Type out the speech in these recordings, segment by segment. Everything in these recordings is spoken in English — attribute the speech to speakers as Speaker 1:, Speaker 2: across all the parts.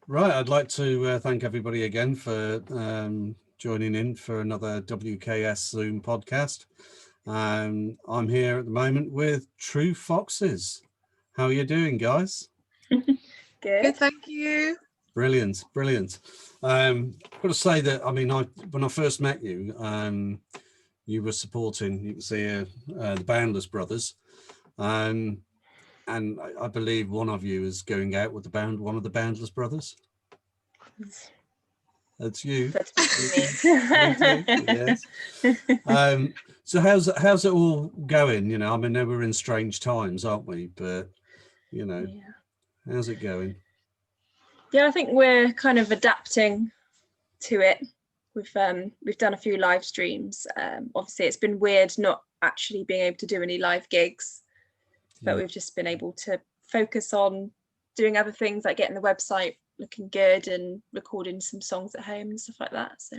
Speaker 1: Right, I'd like to thank everybody again for joining in for another WKS Zoom podcast. I'm here at the moment with True Foxes. How are you doing, guys?
Speaker 2: Good, thank you.
Speaker 1: Brilliant, brilliant. I've got to say that, I mean, when I first met you, you were supporting, you can see the Boundless Brothers. And I believe one of you is going out with one of the Boundless Brothers. That's you.
Speaker 3: That's me.
Speaker 1: Yes. So how's it all going? You know, I mean, we're in strange times, aren't we? But you know, how's it going?
Speaker 3: Yeah, I think we're kind of adapting to it. We've done a few live streams. Obviously, it's been weird not actually being able to do any live gigs, but we've just been able to focus on doing other things like getting the website looking good and recording some songs at home and stuff like that. So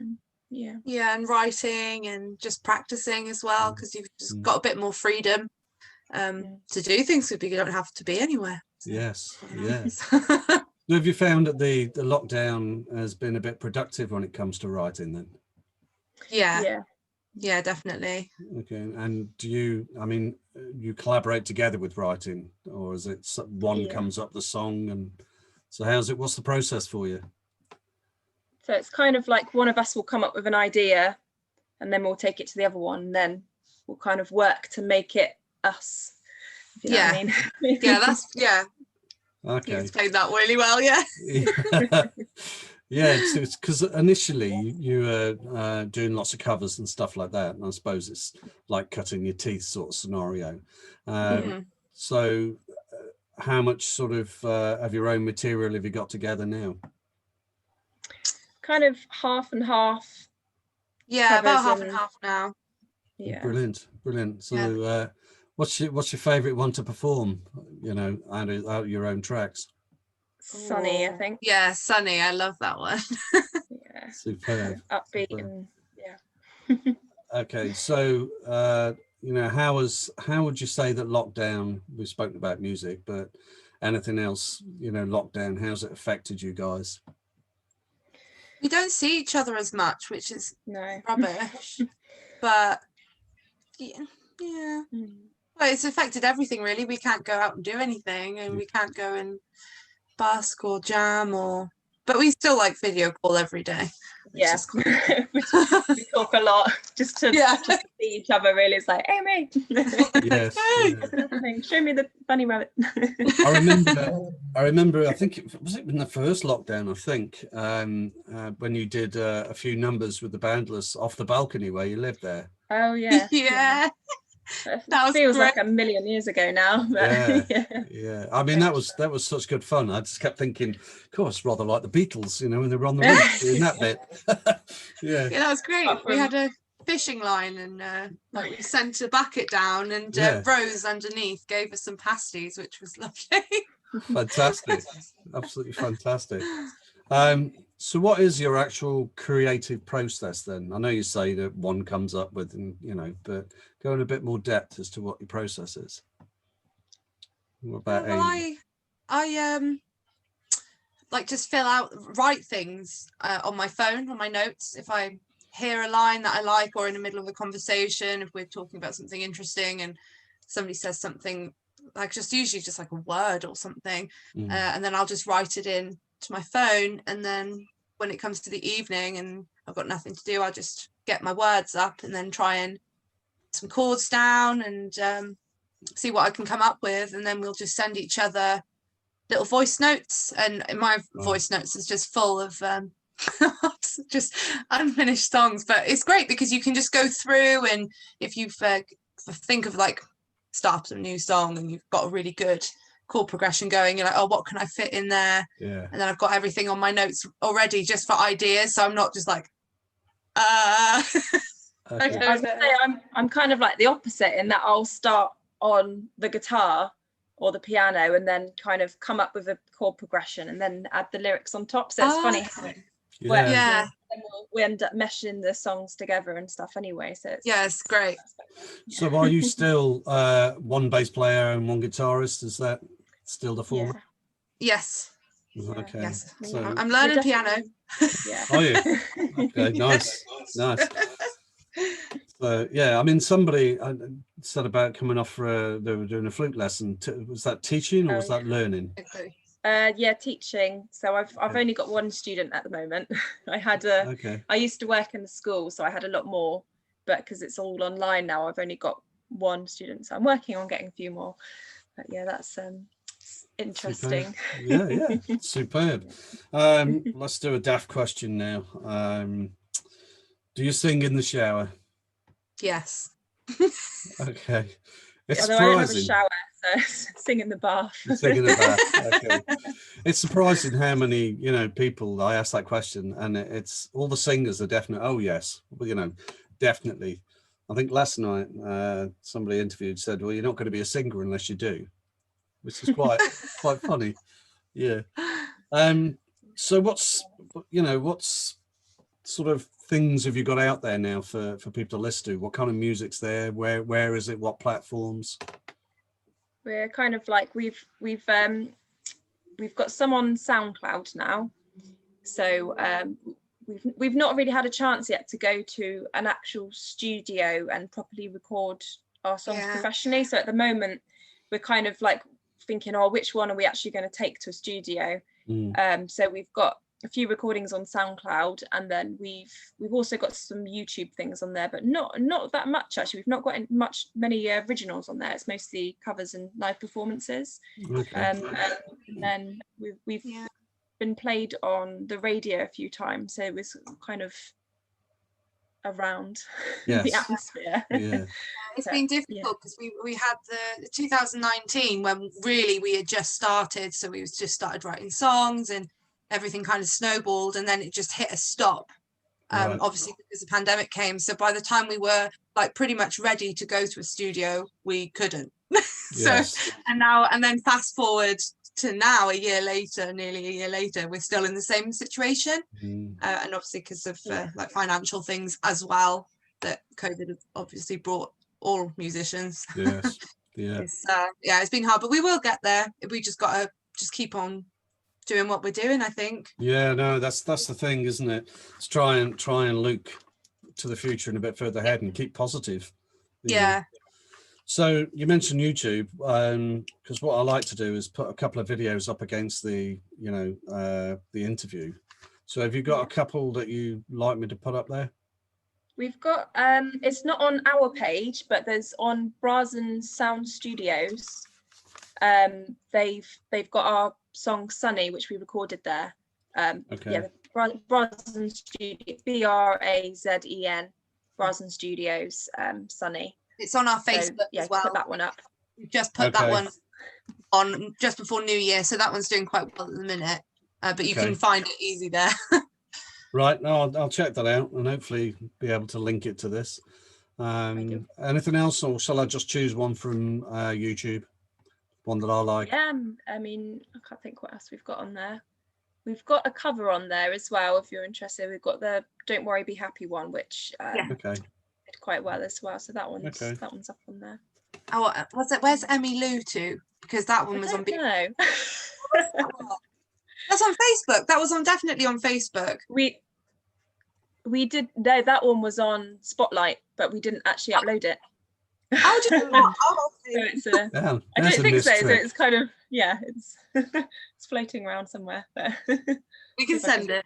Speaker 3: yeah,
Speaker 2: and writing and just practicing as well, because you've just got a bit more freedom to do things because you don't have to be anywhere. So.
Speaker 1: Yes. Have you found that the lockdown has been a bit productive when it comes to writing then?
Speaker 2: Yeah, definitely.
Speaker 1: Okay, and do you collaborate together with writing, or is it one comes up the song? And so what's the process for you?
Speaker 3: So it's kind of like one of us will come up with an idea and then we'll take it to the other one, and then we'll kind of work to make it us. If you know what I mean?
Speaker 1: Okay.
Speaker 2: You explained that really well,
Speaker 1: it's because initially you were doing lots of covers and stuff like that, and I suppose it's like cutting your teeth sort of scenario. So how much sort of your own material have you got together now?
Speaker 3: Kind of half and half.
Speaker 2: Yeah, about half and half now.
Speaker 3: Yeah.
Speaker 1: Brilliant. So what's your favorite one to perform, you know, out of your own tracks?
Speaker 3: Sunny, I think.
Speaker 2: Yeah, Sunny, I love that one.
Speaker 3: Yeah.
Speaker 1: Superb.
Speaker 3: Upbeat. And
Speaker 1: Okay, so you know, how would you say that lockdown, we've spoken about music, but anything else, you know, lockdown, how's it affected you guys?
Speaker 2: We don't see each other as much, which is rubbish. But yeah. Well, it's affected everything really. We can't go out and do anything, and we can't go and busk or jam but we still like video call every day.
Speaker 3: Yeah. we talk a lot just to see each other really. It's like, Amie.
Speaker 1: Yes.
Speaker 3: Show me the bunny rabbit.
Speaker 1: I remember I think it was in the first lockdown, I think, when you did a few numbers with the Boundless off the balcony where you lived there.
Speaker 3: Oh yeah.
Speaker 2: Yeah.
Speaker 3: That feels great. Like a million years ago now. But
Speaker 1: yeah. I mean, that was such good fun. I just kept thinking, of course, rather like the Beatles, you know, when they were on the roof doing that bit. Yeah,
Speaker 2: that was great. We had a fishing line, and like we sent a bucket down, and Rose underneath gave us some pasties, which was lovely.
Speaker 1: Fantastic, absolutely fantastic. So what is your actual creative process then? I know you say that one comes up with, you know, but go in a bit more depth as to what your process is. What about Amie?
Speaker 2: I like just write things on my phone, on my notes. If I hear a line that I like, or in the middle of a conversation, if we're talking about something interesting and somebody says something like usually just like a word or something, and then I'll just write it in to my phone, and then when it comes to the evening and I've got nothing to do, I'll just get my words up and then try and some chords down and see what I can come up with, and then we'll just send each other little voice notes, and my voice notes is just full of just unfinished songs, but it's great because you can just go through, and if you think of like start a new song and you've got a really good chord progression going, you're like, oh, what can I fit in there? And then I've got everything on my notes already just for ideas, so I'm not just like
Speaker 3: Okay. I was gonna say I'm kind of like the opposite in that I'll start on the guitar or the piano and then kind of come up with a chord progression and then add the lyrics on top, so it's funny how it works. And we end up meshing the songs together and stuff anyway, so
Speaker 2: it's great.
Speaker 1: So are you still one bass player and one guitarist? Is that still the format?
Speaker 2: Yes.
Speaker 1: Okay.
Speaker 2: Yes,
Speaker 1: So,
Speaker 2: I'm learning piano.
Speaker 3: Yeah.
Speaker 1: are you? Okay, nice. So yeah, I mean, somebody said about coming off for they were doing a flute lesson. Was that teaching or was that learning?
Speaker 3: Yeah, teaching. So I've only got one student at the moment. I used to work in the school, so I had a lot more, but because it's all online now, I've only got one student. So I'm working on getting a few more. But yeah, that's interesting.
Speaker 1: Superb. Yeah, superb. Let's do a daft question now. Do you sing in the shower?
Speaker 2: Yes.
Speaker 1: Okay. It's
Speaker 3: Although I don't have a
Speaker 1: surprising.
Speaker 3: shower, so sing in the bath.
Speaker 1: Sing in the bath. Okay. It's surprising how many, people I ask that question, and it's all the singers are definite. Oh yes, definitely. I think last night somebody interviewed said, "Well, you're not going to be a singer unless you do," which is quite funny. Yeah. So what's sort of things have you got out there now for people to listen to? What kind of music's there? Where is it? What platforms?
Speaker 3: We're kind of like we've got some on SoundCloud now, so we've not really had a chance yet to go to an actual studio and properly record our songs professionally. So at the moment we're kind of like thinking, which one are we actually going to take to a studio? So we've got a few recordings on SoundCloud, and then we've also got some YouTube things on there, but not that much actually. We've not got many originals on there. It's mostly covers and live performances.
Speaker 1: Okay.
Speaker 3: And then we've been played on the radio a few times, so it was kind of around the atmosphere.
Speaker 1: Yeah.
Speaker 2: It's been difficult because we had the 2019 when really we had just started, so we just started writing songs and everything kind of snowballed, and then it just hit a stop, obviously because the pandemic came. So by the time we were like pretty much ready to go to a studio, we couldn't. And then fast forward to now, nearly a year later, we're still in the same situation, and obviously because of like financial things as well that COVID has obviously brought all musicians.
Speaker 1: Yes. Yeah.
Speaker 2: It's been hard, but we will get there. We just got to keep on doing what we're doing, I think.
Speaker 1: Yeah, no, that's the thing, isn't it? Let's try and look to the future and a bit further ahead and keep positive.
Speaker 2: Yeah.
Speaker 1: So you mentioned YouTube, because what I like to do is put a couple of videos up against the interview. So have you got a couple that you like me to put up there?
Speaker 3: We've got it's not on our page, but there's on Brazen Sound Studios. They've got our song Sunny, which we recorded there. Brazen Studio, BRAZEN, Brazen Studios, Sunny.
Speaker 2: It's on our Facebook as well.
Speaker 3: Put that one up.
Speaker 2: We just put that one on just before New Year, so that one's doing quite well at the minute. But you can find it easy there.
Speaker 1: Right. No, I'll check that out and hopefully be able to link it to this. Anything else, or shall I just choose one from YouTube? One that I like.
Speaker 3: Yeah, I mean, I can't think what else we've got on there. We've got a cover on there as well, if you're interested. We've got the Don't Worry Be Happy one, which did quite well as well. So that one's up on there.
Speaker 2: Oh, was it? Where's Emmy Lou to? Because that one was on.
Speaker 3: No.
Speaker 2: That's on Facebook. That was definitely on Facebook.
Speaker 3: We did. No, that one was on Spotlight, but we didn't actually upload it.
Speaker 2: How did you not?
Speaker 3: So I don't think so. So it's kind of it's floating around somewhere. But
Speaker 2: we can send it.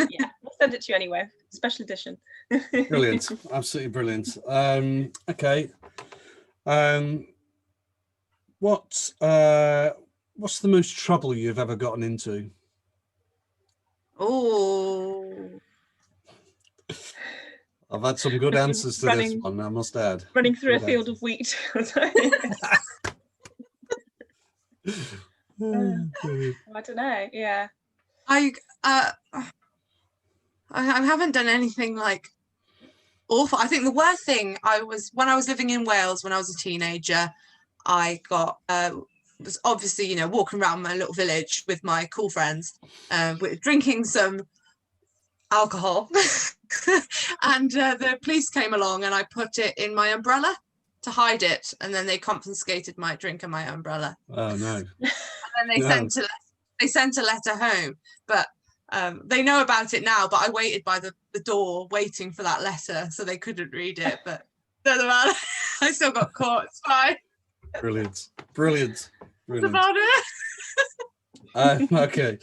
Speaker 3: Yeah, we'll send it to you anyway. Special edition.
Speaker 1: Brilliant, absolutely brilliant. Okay. What's the most trouble you've ever gotten into?
Speaker 2: Oh.
Speaker 1: I've had some good answers to this one, I must add.
Speaker 3: Running through a field of wheat. I don't know. Yeah.
Speaker 2: I haven't done anything like awful. I think the worst thing when I was living in Wales when I was a teenager, I got was obviously walking around my little village with my cool friends, drinking some alcohol. And the police came along and I put it in my umbrella to hide it, and then they confiscated my drink and my umbrella.
Speaker 1: Oh no.
Speaker 2: And then they sent they sent a letter home, but they know about it now. But I waited by the door waiting for that letter, so they couldn't read it. But doesn't matter. I still got caught. It's fine.
Speaker 1: Brilliant, brilliant,
Speaker 2: That's
Speaker 1: brilliant.
Speaker 2: about it.
Speaker 1: Okay.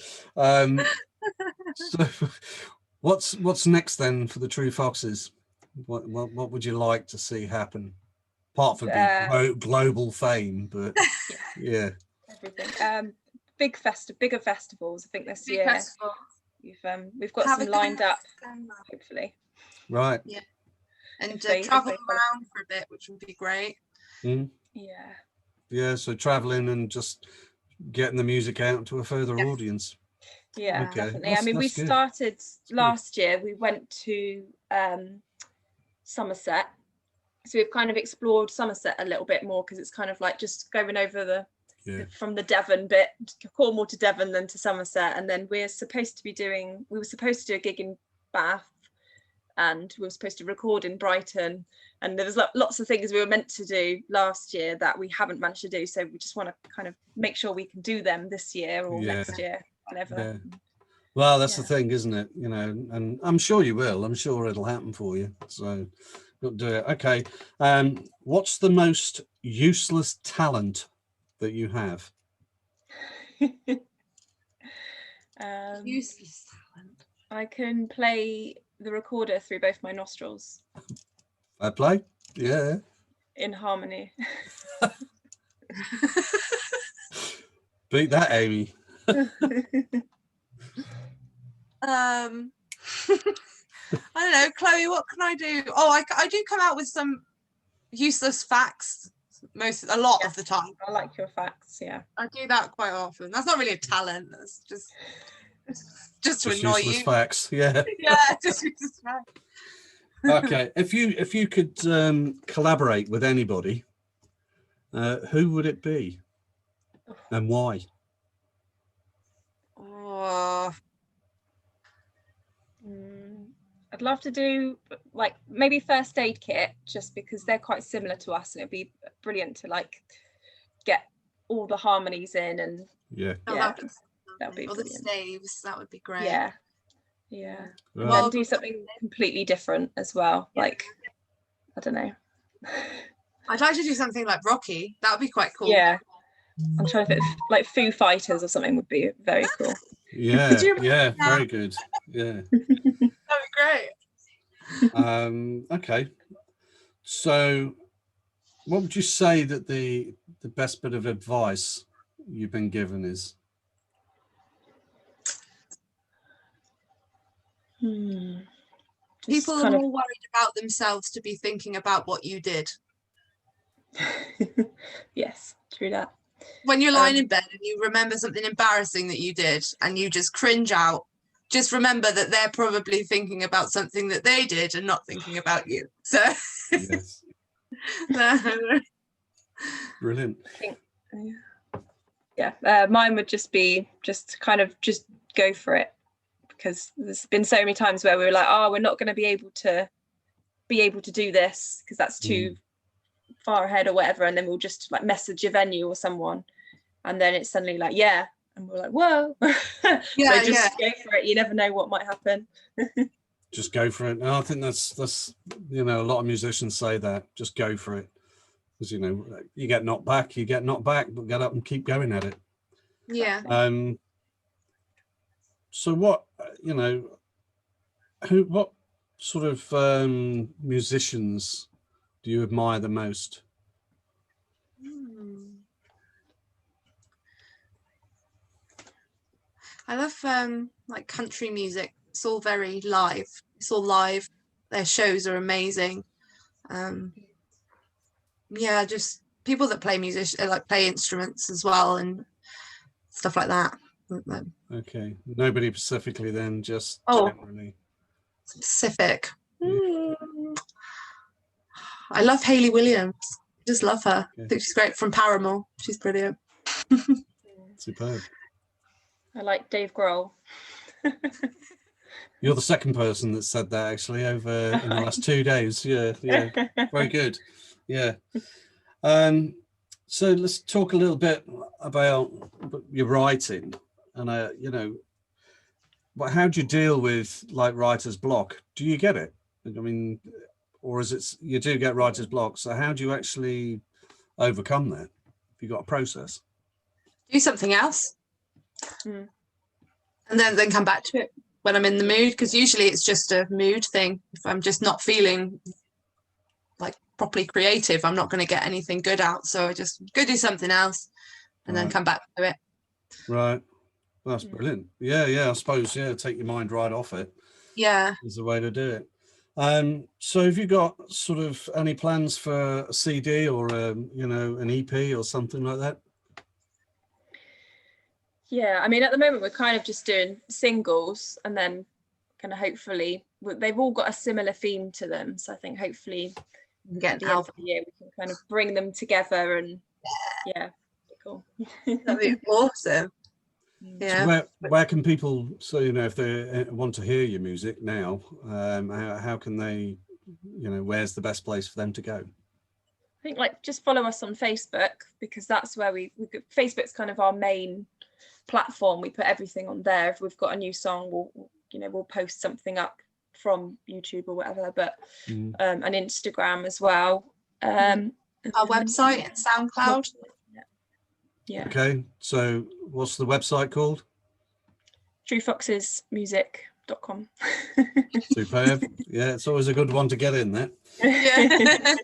Speaker 1: So, what's next then for the True Foxes? What would you like to see happen? Apart from global fame, but yeah,
Speaker 3: everything. Bigger festivals. I think this
Speaker 2: Big
Speaker 3: year
Speaker 2: festival.
Speaker 3: we've got
Speaker 2: Have
Speaker 3: some
Speaker 2: a
Speaker 3: lined
Speaker 2: good
Speaker 3: up,
Speaker 2: December.
Speaker 3: hopefully.
Speaker 1: right.
Speaker 2: Yeah. And
Speaker 3: If they
Speaker 2: travel
Speaker 3: follow.
Speaker 2: around for a bit, which would be great.
Speaker 1: Mm.
Speaker 3: Yeah.
Speaker 1: Yeah, so traveling and just getting the music out to a further
Speaker 2: Yes.
Speaker 1: audience.
Speaker 3: Yeah,
Speaker 1: Okay,
Speaker 3: definitely. I mean, we
Speaker 1: good.
Speaker 3: started last year. We went to Somerset, so we've kind of explored Somerset a little bit more, because it's kind of like just going over from the Devon bit, Cornwall to Devon, then to Somerset, and then we were supposed to do a gig in Bath, and we were supposed to record in Brighton, and there was lots of things we were meant to do last year that we haven't managed to do, so we just want to kind of make sure we can do them this year or next year, whenever.
Speaker 1: Yeah. Well, that's the thing, isn't it? You know, and I'm sure you will. I'm sure it'll happen for you. So you'll do it. Okay. What's the most useless talent that you have?
Speaker 2: Useless talent.
Speaker 3: I can play the recorder through both my nostrils
Speaker 1: I play. Yeah.
Speaker 3: in harmony.
Speaker 1: Beat that, Amie.
Speaker 2: I don't know, Chloe, what can I do? Oh, I do come out with some useless facts a lot of the time.
Speaker 3: I like your facts. Yeah,
Speaker 2: I do that quite often. That's not really a talent. That's just to annoy
Speaker 1: useless
Speaker 2: you.
Speaker 1: facts. Yeah.
Speaker 2: Yeah, just useless facts.
Speaker 1: Okay. If you could collaborate with anybody, who would it be, and why?
Speaker 2: Oh,
Speaker 3: I'd love to do like maybe First Aid Kit, just because they're quite similar to us, and it'd be brilliant to like get all the harmonies in, and
Speaker 2: that'd be or the staves. That would be great.
Speaker 3: Yeah. And then do something completely different as well. Like, I don't know.
Speaker 2: I'd like to do something like Rocky. That would be quite cool.
Speaker 3: Yeah. I'm trying to think, like Foo Fighters or something would be very cool.
Speaker 1: Yeah, very good. Yeah.
Speaker 2: That'd be great.
Speaker 1: Okay. So what would you say that the best bit of advice you've been given is?
Speaker 2: People are more worried about themselves to be thinking about what you did.
Speaker 3: Yes, true that.
Speaker 2: When you're lying in bed and you remember something embarrassing that you did and you just cringe out, just remember that they're probably thinking about something that they did and not thinking about you. So
Speaker 1: yes. Brilliant.
Speaker 3: I think, mine would just be just go for it, because there's been so many times where we were like, oh, we're not going to be able to do this because that's too far ahead or whatever, and then we'll just like message a venue or someone, and then it's suddenly like, yeah, and we're like, whoa. Go for it. You never know what might happen.
Speaker 1: Just go for it. And I think that's a lot of musicians say that, just go for it, because you get knocked back, but get up and keep going at it.
Speaker 2: Yeah.
Speaker 1: So what sort of musicians do you admire the most?
Speaker 2: I love like country music. It's all very live. It's all live. Their shows are amazing. Just people that play play instruments as well and stuff like that.
Speaker 1: Okay, nobody specifically then, just generally.
Speaker 2: Specific. I love Hayley Williams. Just love her. I think she's great. From Paramore. She's brilliant.
Speaker 1: Superb.
Speaker 3: I like Dave Grohl.
Speaker 1: You're the second person that said that actually over in the last 2 days. Yeah, very good. Yeah. So let's talk a little bit about your writing. and you know, but how do you deal with like writer's block? Do you get it? I mean, or is it you do get writer's block? So how do you actually overcome that? Have you got a process?
Speaker 2: Do something else,
Speaker 3: Mm.
Speaker 2: and then come back to it when I'm in the mood. Because usually it's just a mood thing. If I'm just not feeling like properly creative, I'm not going to get anything good out. So I just go do something else, and then
Speaker 1: Right.
Speaker 2: come back to it.
Speaker 1: Right. That's
Speaker 3: Yeah.
Speaker 1: brilliant. Yeah, I suppose, yeah, take your mind right off it
Speaker 2: Yeah.
Speaker 1: is the way to do it. So have you got sort of any plans for a CD or you know, an EP or something like that?
Speaker 3: Yeah, I mean, at the moment we're kind of just doing singles, and then kind of hopefully they've all got a similar theme to them. So I think hopefully
Speaker 2: Get
Speaker 3: at the
Speaker 2: an
Speaker 3: end
Speaker 2: album.
Speaker 3: of the year we can kind of bring them together, and yeah, cool.
Speaker 2: That'd be awesome.
Speaker 3: Mm.
Speaker 1: So
Speaker 2: Yeah.
Speaker 1: where can people, so you know, if they want to hear your music now, how can they, you know, where's the best place for them to go?
Speaker 3: I think like just follow us on Facebook, because that's where Facebook's kind of our main platform. We put everything on there. If we've got a new song, we'll post something up from YouTube or whatever, but and Instagram as well.
Speaker 2: Our website and SoundCloud.
Speaker 3: Yeah.
Speaker 1: Okay, so what's the website called?
Speaker 3: truefoxesmusic.com.
Speaker 1: Superb. Yeah, it's always a good one to get in there.
Speaker 2: Yeah.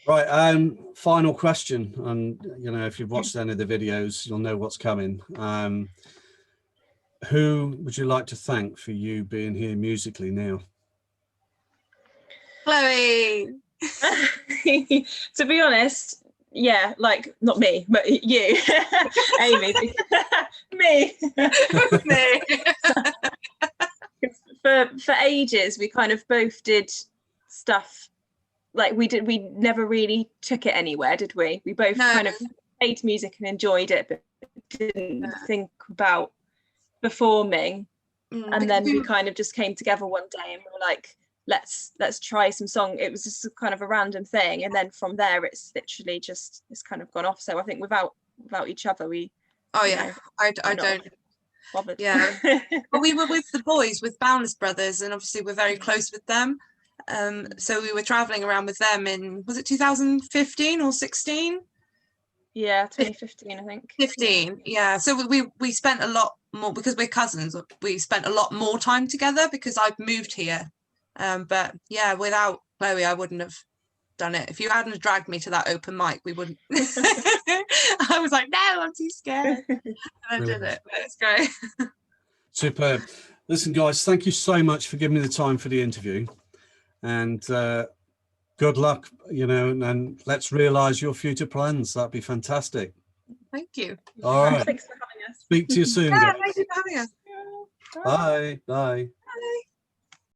Speaker 1: Right, final question, and you know, if you've watched any of the videos, you'll know what's coming. Who would you like to thank for you being here musically now?
Speaker 2: Chloe.
Speaker 3: To be honest, yeah, like not me, but you, Amy. Me.
Speaker 2: Me.
Speaker 3: For ages, we kind of both did stuff like we never really took it anywhere, did we? We both
Speaker 2: No.
Speaker 3: kind of played music and enjoyed it, but didn't think about performing. And then we kind of just came together one day and we were like, let's try some song. It was just kind of a random thing, and then from there it's literally just it's kind of gone off. So I think without each other, we
Speaker 2: Oh yeah, I don't.
Speaker 3: bothered.
Speaker 2: Yeah. Well, we were with the boys, with Boundless Brothers, and obviously we're very close with them. So we were traveling around with them in, was it 2015 or 16?
Speaker 3: Yeah, 2015, I think.
Speaker 2: 15, yeah. So we spent a lot more, because we're cousins, we spent a lot more time together because I've moved here. But yeah, without Chloe, I wouldn't have done it. If you hadn't dragged me to that open mic, we wouldn't. I was like, no, I'm too scared. And I did it. It's great.
Speaker 1: Superb. Listen, guys, thank you so much for giving me the time for the interview, and good luck, you know, and let's realize your future plans. That'd be fantastic.
Speaker 2: Thank you.
Speaker 1: All right.
Speaker 3: Thanks for having us.
Speaker 1: Speak to you soon,
Speaker 2: Yeah,
Speaker 1: guys.
Speaker 2: thank you for having us.
Speaker 1: Bye. Bye.